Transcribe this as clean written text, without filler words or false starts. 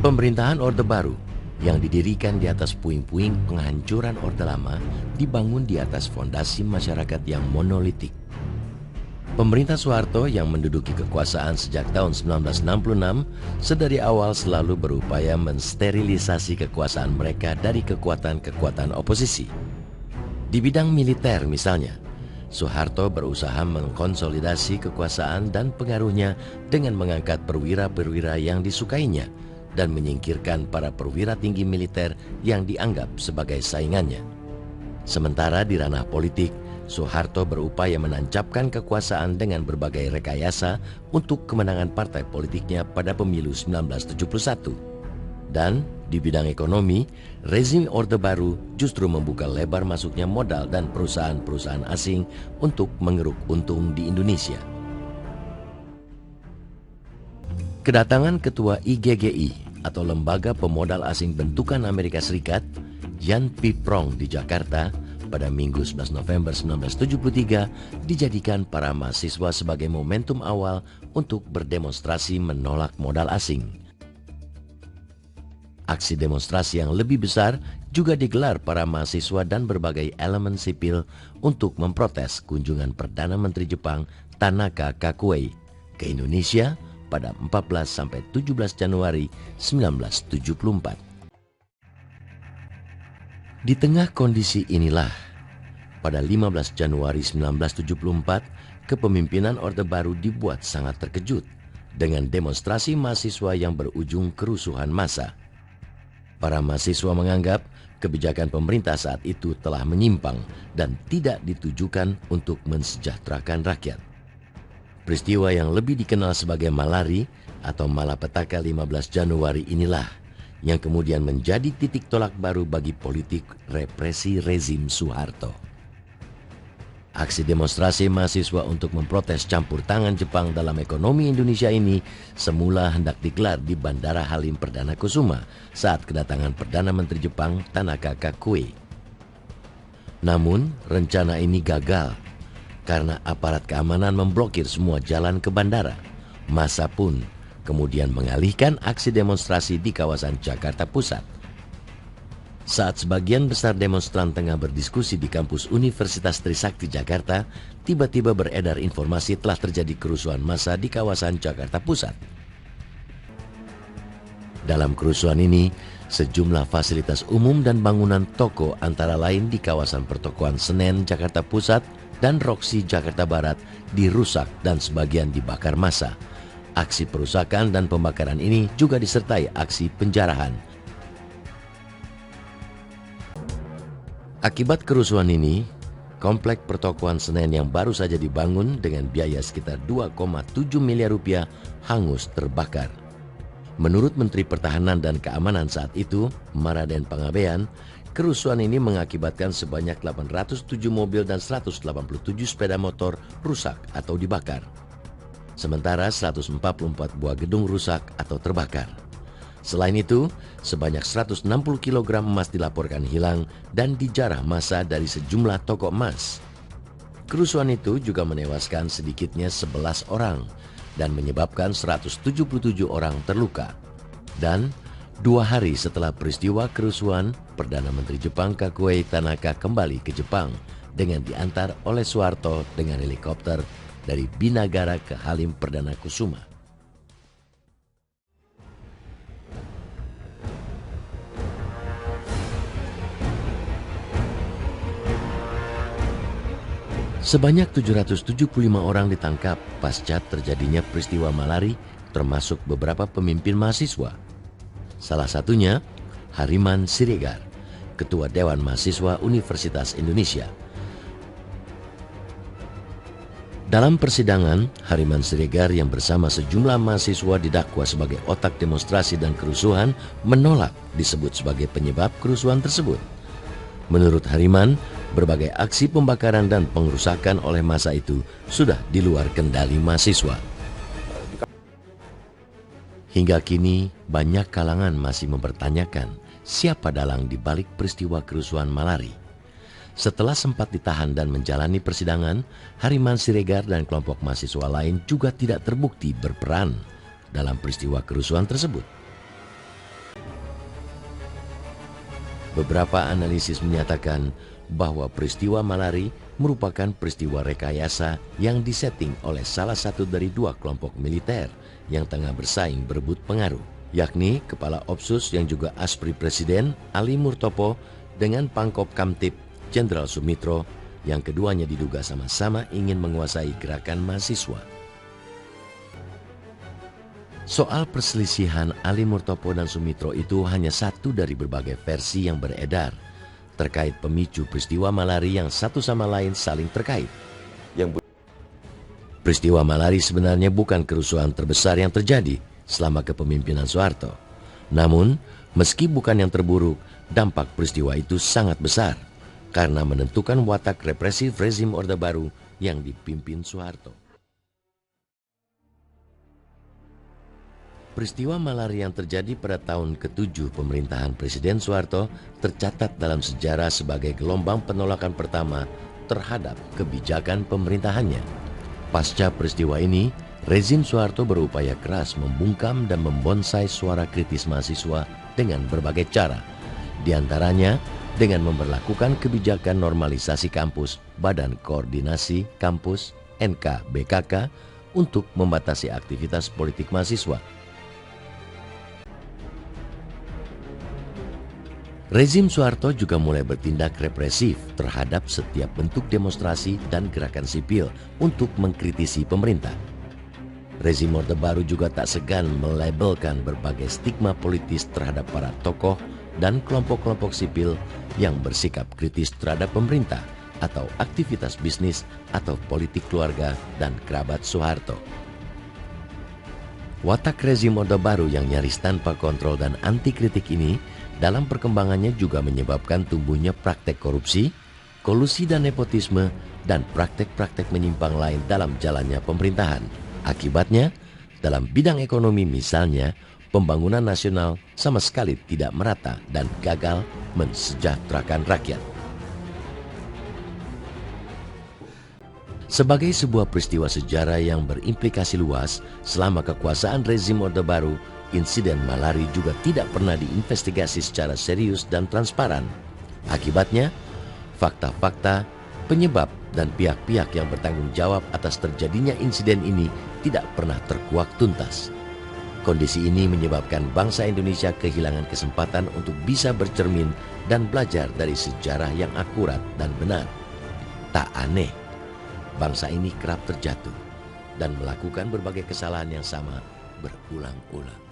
Pemerintahan Orde Baru yang didirikan di atas puing-puing penghancuran Orde Lama dibangun di atas fondasi masyarakat yang monolitik. Pemerintah Soeharto yang menduduki kekuasaan sejak tahun 1966 sedari awal selalu berupaya mensterilisasi kekuasaan mereka dari kekuatan-kekuatan oposisi. Di bidang militer misalnya, Soeharto berusaha mengkonsolidasi kekuasaan dan pengaruhnya dengan mengangkat perwira-perwira yang disukainya dan menyingkirkan para perwira tinggi militer yang dianggap sebagai saingannya. Sementara di ranah politik, Soeharto berupaya menancapkan kekuasaan dengan berbagai rekayasa untuk kemenangan partai politiknya pada pemilu 1971. Dan di bidang ekonomi, rezim Orde Baru justru membuka lebar masuknya modal dan perusahaan-perusahaan asing untuk mengeruk untung di Indonesia. Kedatangan Ketua IGGI atau Lembaga Pemodal Asing Bentukan Amerika Serikat, Jan P. Prong di Jakarta, pada Minggu 11 November 1973 dijadikan para mahasiswa sebagai momentum awal untuk berdemonstrasi menolak modal asing. Aksi demonstrasi yang lebih besar juga digelar para mahasiswa dan berbagai elemen sipil untuk memprotes kunjungan Perdana Menteri Jepang Tanaka Kakuei ke Indonesia pada 14-17 Januari 1974. Di tengah kondisi inilah, pada 15 Januari 1974, kepemimpinan Orde Baru dibuat sangat terkejut dengan demonstrasi mahasiswa yang berujung kerusuhan massa. Para mahasiswa menganggap kebijakan pemerintah saat itu telah menyimpang dan tidak ditujukan untuk mensejahterakan rakyat. Peristiwa yang lebih dikenal sebagai Malari atau Malapetaka 15 Januari inilah yang kemudian menjadi titik tolak baru bagi politik represi rezim Soeharto. Aksi demonstrasi mahasiswa untuk memprotes campur tangan Jepang dalam ekonomi Indonesia ini semula hendak digelar di Bandara Halim Perdana Kusuma saat kedatangan Perdana Menteri Jepang Tanaka Kakuei. Namun, rencana ini gagal karena aparat keamanan memblokir semua jalan ke bandara. Massa pun kemudian mengalihkan aksi demonstrasi di kawasan Jakarta Pusat. Saat sebagian besar demonstran tengah berdiskusi di kampus Universitas Trisakti Jakarta, tiba-tiba beredar informasi telah terjadi kerusuhan massa di kawasan Jakarta Pusat. Dalam kerusuhan ini, sejumlah fasilitas umum dan bangunan toko antara lain di kawasan pertokoan Senen Jakarta Pusat dan Roxy Jakarta Barat dirusak dan sebagian dibakar massa. Aksi perusakan dan pembakaran ini juga disertai aksi penjarahan. Akibat kerusuhan ini, komplek pertokoan Senen yang baru saja dibangun dengan biaya sekitar 2,7 miliar rupiah hangus terbakar. Menurut Menteri Pertahanan dan Keamanan saat itu, Maraden Pangabean, kerusuhan ini mengakibatkan sebanyak 807 mobil dan 187 sepeda motor rusak atau dibakar. Sementara 144 buah gedung rusak atau terbakar. Selain itu, sebanyak 160 kg emas dilaporkan hilang dan dijarah massa dari sejumlah toko emas. Kerusuhan itu juga menewaskan sedikitnya 11 orang dan menyebabkan 177 orang terluka. Dan 2 hari setelah peristiwa kerusuhan, Perdana Menteri Jepang Kakuei Tanaka kembali ke Jepang dengan diantar oleh Soeharto dengan helikopter dari Binagara ke Halim Perdana Kusuma. Sebanyak 775 orang ditangkap pasca terjadinya peristiwa Malari, termasuk beberapa pemimpin mahasiswa. Salah satunya Hariman Siregar, Ketua Dewan Mahasiswa Universitas Indonesia. Dalam persidangan, Hariman Siregar yang bersama sejumlah mahasiswa didakwa sebagai otak demonstrasi dan kerusuhan menolak disebut sebagai penyebab kerusuhan tersebut. Menurut Hariman, berbagai aksi pembakaran dan pengerusakan oleh massa itu sudah di luar kendali mahasiswa. Hingga kini, banyak kalangan masih mempertanyakan siapa dalang di balik peristiwa kerusuhan Malari. Setelah sempat ditahan dan menjalani persidangan, Hariman Siregar dan kelompok mahasiswa lain juga tidak terbukti berperan dalam peristiwa kerusuhan tersebut. Beberapa analisis menyatakan bahwa peristiwa Malari merupakan peristiwa rekayasa yang disetting oleh salah satu dari dua kelompok militer yang tengah bersaing berebut pengaruh, yakni Kepala Opsus yang juga aspri Presiden Ali Murtopo dengan Pangkop Kamtib Jenderal Sumitro, yang keduanya diduga sama-sama ingin menguasai gerakan mahasiswa. Soal perselisihan Ali Murtopo dan Sumitro itu hanya satu dari berbagai versi yang beredar terkait pemicu peristiwa Malari yang satu sama lain saling terkait. Peristiwa Malari sebenarnya bukan kerusuhan terbesar yang terjadi selama kepemimpinan Soeharto. Namun, meski bukan yang terburuk, dampak peristiwa itu sangat besar karena menentukan watak represif rezim Orde Baru yang dipimpin Soeharto. Peristiwa Malari yang terjadi pada tahun ke-7 pemerintahan Presiden Soeharto tercatat dalam sejarah sebagai gelombang penolakan pertama terhadap kebijakan pemerintahannya. Pasca peristiwa ini, rezim Soeharto berupaya keras membungkam dan membonsai suara kritis mahasiswa dengan berbagai cara. Di antaranya dengan memberlakukan kebijakan normalisasi kampus Badan Koordinasi Kampus (NKBKK) untuk membatasi aktivitas politik mahasiswa. Rezim Soeharto juga mulai bertindak represif terhadap setiap bentuk demonstrasi dan gerakan sipil untuk mengkritisi pemerintah. Rezim Orde Baru juga tak segan melabelkan berbagai stigma politis terhadap para tokoh dan kelompok-kelompok sipil yang bersikap kritis terhadap pemerintah atau aktivitas bisnis atau politik keluarga dan kerabat Soeharto. Watak rezim Orde Baru yang nyaris tanpa kontrol dan anti kritik ini dalam perkembangannya juga menyebabkan tumbuhnya praktek korupsi, kolusi dan nepotisme, dan praktek-praktek menyimpang lain dalam jalannya pemerintahan. Akibatnya, dalam bidang ekonomi misalnya, pembangunan nasional sama sekali tidak merata dan gagal mensejahterakan rakyat. Sebagai sebuah peristiwa sejarah yang berimplikasi luas, selama kekuasaan rezim Orde Baru, insiden Malari juga tidak pernah diinvestigasi secara serius dan transparan. Akibatnya, fakta-fakta, penyebab, dan pihak-pihak yang bertanggung jawab atas terjadinya insiden ini tidak pernah terkuak tuntas. Kondisi ini menyebabkan bangsa Indonesia kehilangan kesempatan untuk bisa bercermin dan belajar dari sejarah yang akurat dan benar. Tak aneh, bangsa ini kerap terjatuh dan melakukan berbagai kesalahan yang sama berulang-ulang.